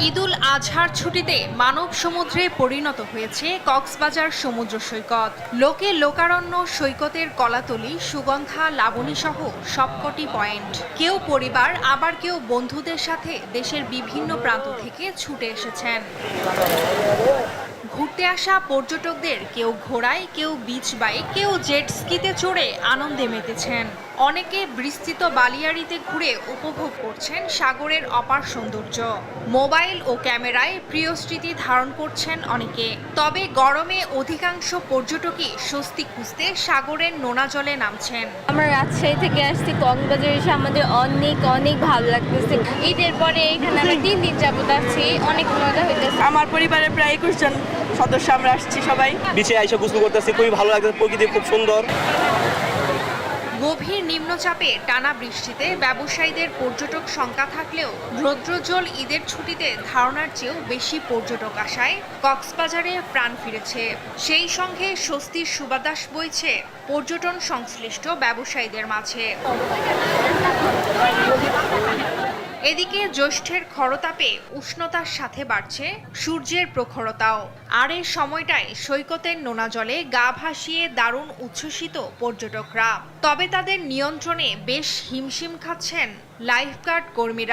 ঈদুল আজহার ছুটিতে মানব সমুদ্রে পরিণত হয়েছে কক্সবাজার সমুদ্র সৈকত। লোকে লোকারণ্য সৈকতের কলাতলি, সুগন্ধা, লাবণী সহ সবকটি পয়েন্ট। কেউ পরিবার, আবার কেউ বন্ধুদের সাথে দেশের বিভিন্ন প্রান্ত থেকে ছুটে এসেছেন। ঘুরতে আসা পর্যটকদের কেউ ঘোড়ায়, কেউ বিচ বাইক, কেউ জেট স্কিতে চড়ে আনন্দে মেতেছেন। অনেকে বিস্তৃত বালিয়াড়িতে ঘুরে উপভোগ করছেন সাগরের অপার সৌন্দর্য। মোবাইল ও ক্যামেরায় প্রিয় স্মৃতি ধারণ করছেন অনেকে। তবে গরমে অধিকাংশ পর্যটকই স্বস্তি খুঁজতে সাগরের নোনা জলে নামছেন। আমরা রাজশাহী থেকে আসছি, কক্সবাজার এসে আমাদের অনেক অনেক ভালো লাগতেছে। ঈদের পরে এখানে আমরা 3 দিন যাবত আছি, অনেক মজা হইতেছে। আমার পরিবারের প্রায় 21 জন সদস্য আমরা আসছি সবাই। বিচে আইসা গোসল করতেছি, খুবই ভালো লাগতেছে, প্রকৃতি খুব সুন্দর। গভীর নিম্নচাপে টানা বৃষ্টিতে ব্যবসায়ীদের পর্যটক সংখ্যা থাকলেও রৌদ্রোজ্জ্বল ঈদের ছুটিতে ধারণার চেয়েও বেশি পর্যটক আসায় কক্সবাজারে প্রাণ ফিরেছে। সেই সঙ্গে স্বস্তির সুবাতাস বইছে পর্যটন সংশ্লিষ্ট ব্যবসায়ীদের মাঝে। এদিকে জ্যৈষ্ঠের খরতাপে উষ্ণতার সাথে বাড়ছে সূর্যের প্রখরতাও। আর এই সময়টায় সৈকতের নোনা জলে গা ভাসিয়ে দারুণ উচ্ছ্বসিত পর্যটকরা। তবে তাদের নিয়ন্ত্রণে বেশ হিমশিম খাচ্ছেন লাইফগার্ড কর্মীরা।